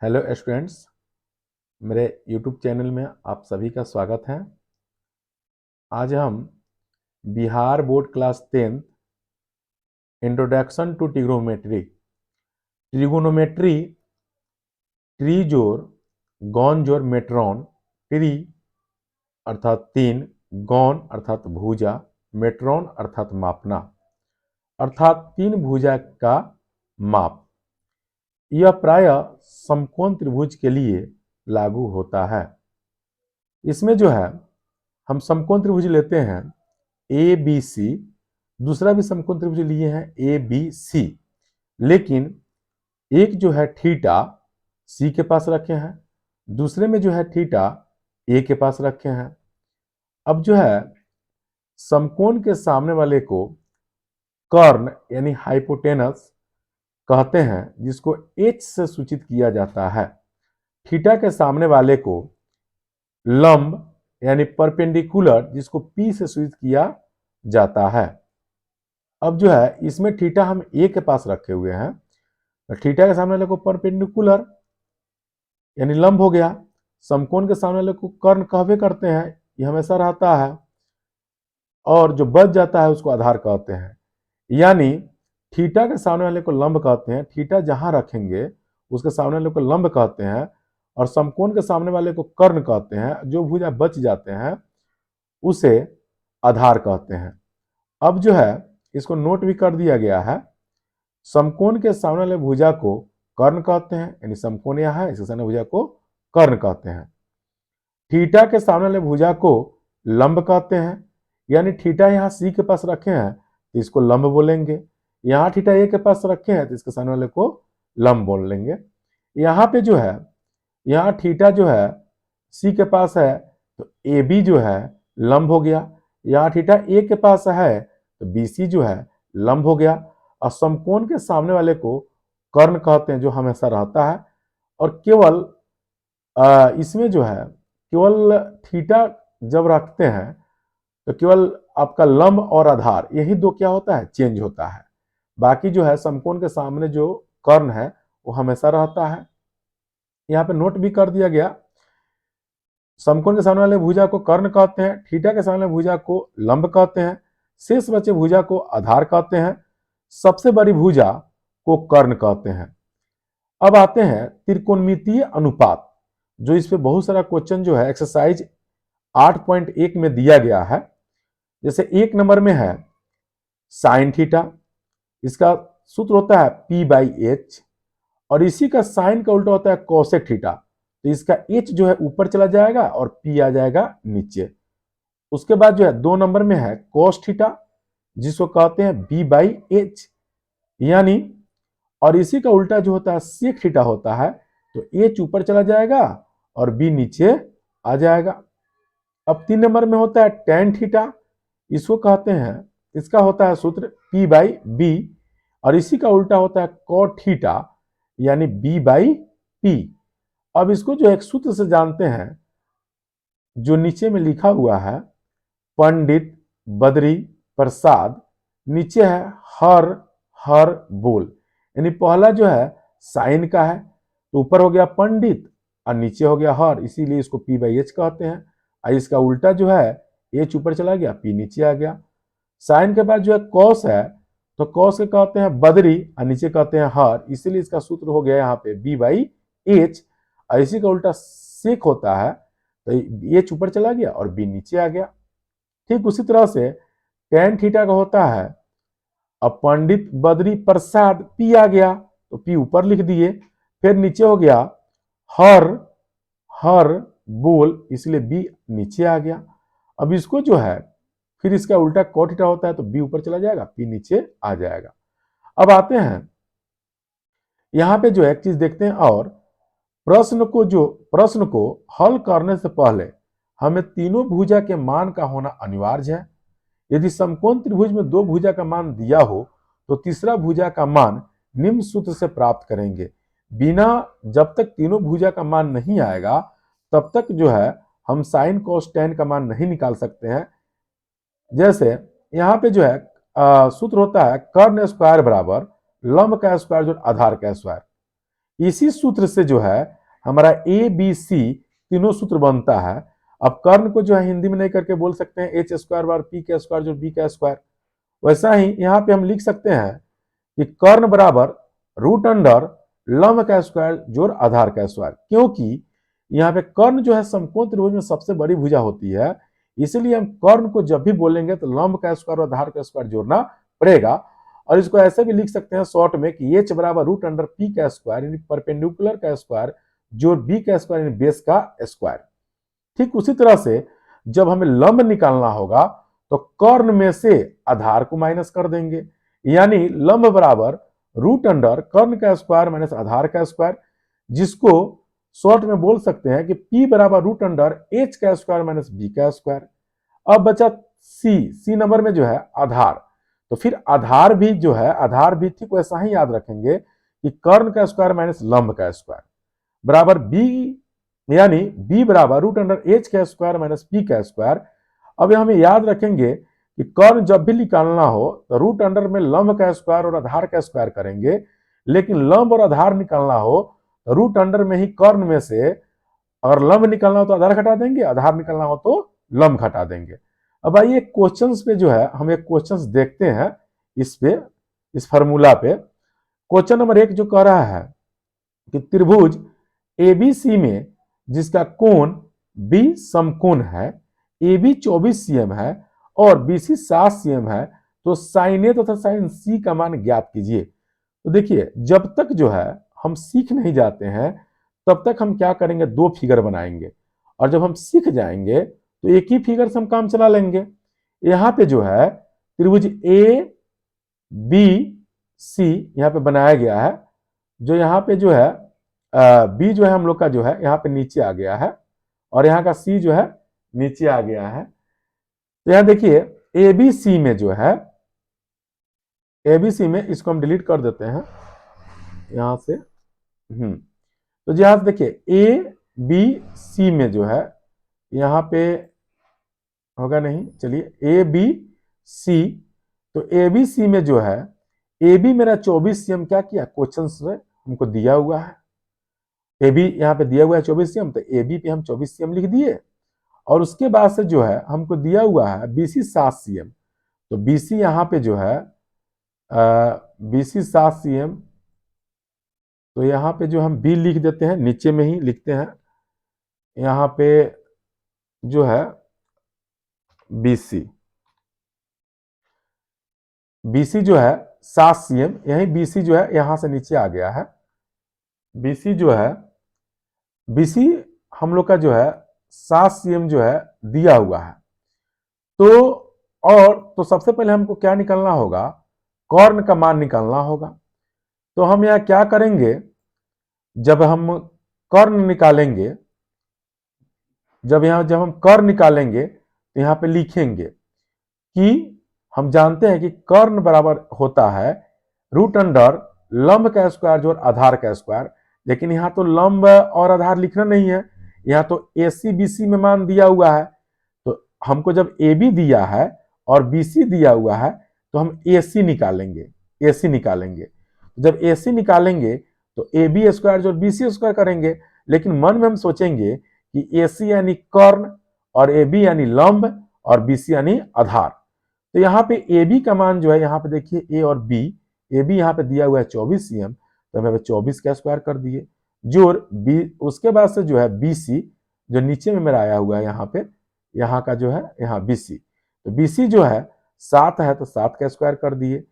Hello students, मेरे YouTube channel में आप सभी का स्वागत है। आज हम Bihar board class 10 introduction to trigonometry trigonometry ट्रीजोर गौनजोर मेट्रॉन ट्री अर्थात तीन, गौन अर्थात भुजा, मेट्रॉन अर्थात मापना, अर्थात तीन भुजा का माप। यह प्रायः समकोण त्रिभुज के लिए लागू होता है। इसमें जो है हम समकोण त्रिभुज लेते हैं ए बी सी, दूसरा भी समकोण त्रिभुज लिए हैं ए बी सी, लेकिन एक जो है थीटा सी के पास रखे हैं, दूसरे में जो है थीटा ए के पास रखे हैं। अब जो है समकोण के सामने वाले को कर्ण यानी हाइपोटेनस कहते हैं, जिसको एच से सूचित किया जाता है। थीटा के सामने वाले को लंब यानी परपेंडिकुलर, जिसको पी से सूचित किया जाता है। अब जो है इसमें थीटा हम ए के पास रखे हुए हैं, तो थीटा के सामने वाले को परपेंडिकुलर यानी लंब हो गया। समकोण के सामने वाले को कर्ण कहवे करते हैं, ये हमेशा रहता है, और जो बच जाता है उसको आधार कहते हैं। यानी थीटा के सामने वाले को लंब कहते हैं, थीटा जहां रखेंगे उसके सामने वाले को लंब कहते हैं, और समकोण के सामने वाले को कर्ण कहते हैं। जो भुजा बच जाते हैं उसे आधार कहते हैं। अब जो है इसको नोट भी कर दिया गया है। समकोण के सामने वाले भुजा को कर्ण कहते हैं, यानी समकोण यह है, इसके सामने भुजा को कर्ण कहते हैं। थीटा के सामने वाले भुजा को लंब कहते हैं, यानी थीटा यहाँ सी के पास रखे हैं तो इसको लंब बोलेंगे। यहाँ थीटा ए के पास रखे हैं तो इसके सामने वाले को लंब बोल लेंगे। यहाँ पे जो है, यहाँ थीटा जो है सी के पास है तो ए बी जो है लंब हो गया। यहाँ थीटा ए के पास है तो बी सी जो है लंब हो गया। और समकोण के सामने वाले को कर्ण कहते हैं, जो हमेशा रहता है। और केवल इसमें जो है केवल थीटा जब रखते हैं तो केवल आपका लंब और आधार, यही दो क्या होता है, चेंज होता है। बाकी जो है समकोण के सामने जो कर्ण है वो हमेशा रहता है। यहाँ पे नोट भी कर दिया गया, समकोण के सामने वाले भुजा को कर्ण कहते हैं, थीटा के सामने भुजा को लंब कहते हैं, शेष बचे भुजा को आधार कहते हैं, सबसे बड़ी भुजा को कर्ण कहते हैं। अब आते हैं त्रिकोणमितीय अनुपात, जो इस पे बहुत सारा क्वेश्चन जो है एक्सरसाइज 8.1 में दिया गया है। जैसे एक नंबर में है साइन थीटा, इसका सूत्र होता है P/H, और इसी का साइन का उल्टा होता है कोसेक थीटा। तो इसका H जो है ऊपर चला जाएगा और P आ जाएगा नीचे। उसके बाद जो है 2 नंबर में है कोस थीटा, जिसको कहते हैं B/H, यानी और इसी का उल्टा जो होता है सेक थीटा होता है, तो H ऊपर चला जाएगा और B नीचे आ जाएगा। अब 3 नंबर में होता है tan थीटा, इसको कहते हैं, इसका होता है सूत्र P/B, और इसी का उल्टा होता है cot थीटा, यानी B/P। अब इसको जो एक सूत्र से जानते हैं, जो नीचे में लिखा हुआ है पंडित बद्री प्रसाद, नीचे है हर हर बोल, यानी पहला जो है साइन का है तो ऊपर हो गया पंडित और नीचे हो गया हर, इसीलिए इसको P/H कहते हैं। और इसका उल्टा जो है H ऊपर चला गया, P नीचे आ गया। साइन के बाद जो है कॉस है, तो कॉस के कहते हैं बद्री और नीचे कहते हैं हर, इसीलिए इसका सूत्र हो गया यहाँ पे B/H। और इसी का उल्टा सेक होता है तो H ऊपर चला गया और B नीचे आ गया। ठीक उसी तरह से tan थीटा का होता है, अब पंडित बद्री प्रसाद P आ गया तो P ऊपर लिख दिए, फिर नीचे हो गया हर हर बोल, इसलिए B नीचे आ गया। अब इसको जो है फिर इसका उल्टा cot थीटा होता है तो B ऊपर चला जाएगा, P नीचे आ जाएगा। अब आते हैं यहाँ पे जो एक चीज देखते हैं, और प्रश्न को हल करने से पहले हमें तीनों भुजा के मान का होना अनिवार्य है। यदि समकोण त्रिभुज में दो भुजा का मान दिया हो तो तीसरा भुजा का मान निम्न सूत्र से प्राप्त करेंगे। बिना, जब तक तीनों भुजा का मान नहीं आएगा तब तक जो है हम साइन कोस tan का मान नहीं निकाल सकते हैं। जैसे यहाँ पे जो है सूत्र होता है कर्ण स्क्वायर बराबर लंब का स्क्वायर जो आधार का स्क्वायर। इसी सूत्र से जो है हमारा ए बी सी तीनों सूत्र बनता है। अब कर्ण को जो है हिंदी में नहीं करके बोल सकते हैं एच स्क्वायर बार पी का स्क्वायर जो बी का स्क्वायर। वैसा ही यहाँ पे हम लिख सकते हैं कि कर्ण बराबर रूट अंडर लंब का स्क्वायर जोड़ आधार का स्क्वायर, क्योंकि यहाँ पे कर्ण जो है समकोण त्रिभुज में सबसे बड़ी भुजा होती है, इसलिए हम कर्ण को जब भी बोलेंगे तो लंब का स्क्वायर और आधार का स्क्वायर जोड़ना पड़ेगा। और इसको ऐसे भी लिख सकते हैं शॉर्ट में कि एच बराबर रूट अंडर पी का स्क्वायर यानी परपेंडिकुलर का स्क्वायर जोड़ बी का स्क्वायर यानी बेस का स्क्वायर। ठीक उसी तरह से जब हमें लंब निकालना होगा तो कर्ण में से आधार को माइनस कर देंगे, यानी लंब बराबर रूट अंडर कर्ण का स्क्वायर माइनस आधार का स्क्वायर, जिसको शॉर्ट में बोल सकते हैं कि P बराबर रूट अंडर एच का स्क्वायर माइनस बी का स्क्वायर। अब बचा सी नंबर में जो है आधार, तो फिर आधार भी जो है आधार भी ठीक वैसा ही याद रखेंगे कि कर्ण का स्क्वायर माइनस लंब का स्क्वायर बराबर बी, यानी बी बराबर रूट अंडर एच का स्क्वायर माइनस पी का स्क्वायर। अब हमें याद रखेंगे कि कर्ण जब भी निकालना हो तो रूट अंडर में लंब का स्क्वायर और आधार का स्क्वायर करेंगे, लेकिन लंब और आधार निकालना हो तो रूट अंडर में ही कर्ण में से अगर लंब निकालना हो तो आधार घटा देंगे, आधार निकालना हो तो लंब घटा देंगे। अब आइए क्वेश्चंस पे जो है हम एक क्वेश्चंस देखते हैं इस पे, इस फार्मूला पे। क्वेश्चन नंबर 1 जो कह रहा है कि त्रिभुज एबीसी में जिसका कोण बी समकोण है, ए बी 24 सीएम है और बीसी 7 सीएम है, तो साइन ए तथा साइन सी का मान ज्ञात कीजिए। तो देखिए जब तक जो है हम सीख नहीं जाते हैं तब तक हम क्या करेंगे, दो फिगर बनाएंगे, और जब हम सीख जाएंगे तो एक ही फिगर से हम काम चला लेंगे। यहाँ पे जो है त्रिभुज ए बी सी यहाँ पे बनाया गया है, जो यहाँ पे जो है बी जो है हम लोग का जो है यहाँ पे नीचे आ गया है और यहाँ का सी जो है नीचे आ गया है। तो यहाँ देखिए ए बी सी में जो है एबीसी में इसको हम डिलीट कर देते हैं यहां से। तो जी यहां देखिए ए बी सी में जो है यहाँ पे होगा नहीं, चलिए ए बी सी, तो ए बी सी में जो है ए बी मेरा 24 सीएम क्या किया, क्वेश्चन में हमको दिया हुआ है ए बी यहाँ पे दिया हुआ है 24 सीएम, तो ए बी पे हम 24 सीएम लिख दिए। और उसके बाद से जो है हमको दिया हुआ है बीसी 7 सीएम, तो बीसी यहाँ पे जो है बीसी 7 सीएम, तो यहाँ पे जो हम बी लिख देते हैं, नीचे में ही लिखते हैं यहाँ पे जो है बीसी, बीसी जो है 7 सीएम, यही बीसी जो है यहां से नीचे आ गया है। बीसी जो है बीसी हम लोग का जो है 7 सीएम जो है दिया हुआ है। तो और तो सबसे पहले हमको क्या निकालना होगा, कर्ण का मान निकालना होगा। तो हम यहाँ क्या करेंगे, जब हम कर्ण निकालेंगे, जब हम कर्ण निकालेंगे तो यहाँ पे लिखेंगे कि हम जानते हैं कि कर्ण बराबर होता है रूट अंडर लंब का स्क्वायर जोड़ आधार का स्क्वायर, लेकिन यहाँ तो लंब और आधार लिखना नहीं है, यहाँ तो ए सी बी सी में मान दिया हुआ है। तो हमको जब ए बी दिया है और बी सी दिया हुआ है तो हम ए सी निकालेंगे, ए सी निकालेंगे। जब ए सी निकालेंगे तो ए बी स्क्वायर जोड़ बी सी स्क्वायर करेंगे, लेकिन मन में हम सोचेंगे कि ए सी यानी कर्ण और ए बी यानी लंब और बी सी यानी आधार। तो यहाँ पे ए बी का मान जो है यहाँ पे देखिए ए और बी, ए बी यहाँ पे दिया हुआ है 24 सीएम, तो हम 24 का स्क्वायर कर दिए, जोड़ बी, उसके बाद से जो है बी सी जो नीचे में मेरा आया हुआ है यहाँ पे, यहाँ का जो है यहाँ बी सी, तो बी सी जो है 7 है तो 7 का स्क्वायर कर दिए।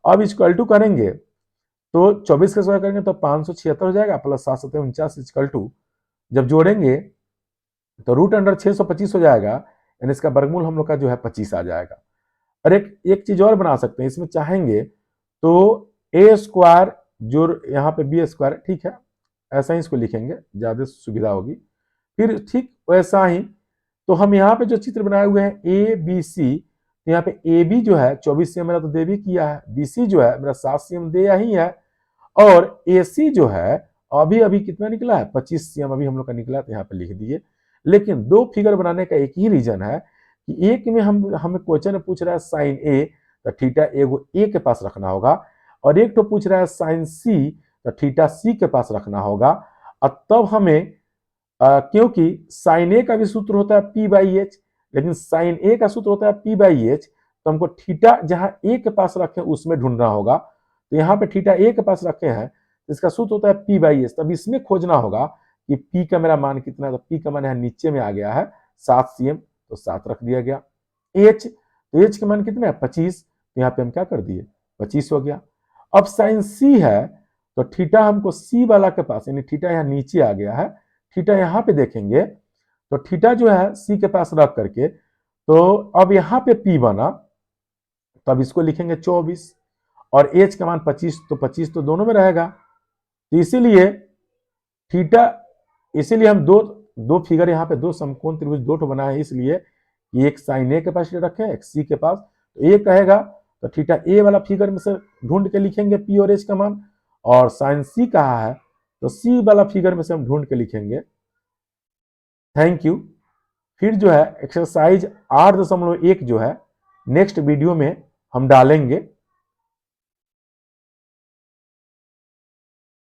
अब इक्वल टू करेंगे तो 24 का स्क्वायर करेंगे तो 576 हो जाएगा, प्लस 7 7 49 इक्वल टू जब जोड़ेंगे तो रूट अंडर 625 हो जाएगा, यानी इसका वर्गमूल हम लोग का जो है 25 आ जाएगा। और एक चीज और बना सकते हैं इसमें चाहेंगे तो ए स्क्वायर जो यहाँ पे बी स्क्वायर, ठीक है ऐसा ही इसको लिखेंगे, ज्यादा सुविधा होगी। फिर ठीक वैसा ही तो हम यहाँ पे जो चित्र बनाए हुए हैं ए बी सी, तो यहाँ पे ए बी जो है 24 सीएम मेरा तो दे भी किया है, बी सी जो है मेरा 7 सीएम दिया ही है, और ए सी जो है अभी अभी कितना निकला है 25 सीएम अभी हम लोग का निकला, तो यहाँ पे लिख दिए। लेकिन दो फिगर बनाने का एक ही रीजन है कि एक में हमें क्वेश्चन में पूछ रहा है साइन ए, तो थीटा एगो ए के पास रखना होगा, और एक तो पूछ रहा है साइन सी, तो थीटा सी के पास रखना होगा। और तब हमें क्योंकि साइन ए का भी सूत्र होता है पी बाई एच, लेकिन साइन ए का सूत्र होता है पी बाई एच, तो हमको थीटा जहां ए के पास रखे उसमें ढूंढना होगा। तो यहाँ पे थीटा ए के पास रखे हैं, तो इसका सूत्र होता है पी बाई एच। तब इसमें खोजना होगा कि पी का मेरा मान कितना है, तो पी का मान यहाँ नीचे में आ गया है 7 cm, तो 7 रख दिया गया। एच, तो एच का मान कितना है 25, तो यहाँ पे हम क्या कर दिए 25 हो गया। अब साइन सी है, तो थीटा हमको सी वाला के पास, यानी थीटा यहाँ नीचे आ गया है, थीटा यहाँ पे देखेंगे तो थीटा जो है सी के पास रख करके, तो अब यहाँ पे पी बना, तब इसको लिखेंगे 24, और एच का मान 25, तो 25 तो दोनों में रहेगा। तो इसीलिए थीटा, इसीलिए हम दो दो फिगर यहाँ पे दो समकोण त्रिभुज दो बनाए, इसलिए कि एक साइन ए के पास रखे एक सी के पास। तो ए कहेगा तो थीटा ए वाला फिगर में से ढूंढ के लिखेंगे पी और एच का मान, और साइन सी कहा है तो सी वाला फिगर में से हम ढूंढ के लिखेंगे। Thank you. फिर जो है एक्सरसाइज 8.1 जो है नेक्स्ट वीडियो में हम डालेंगे।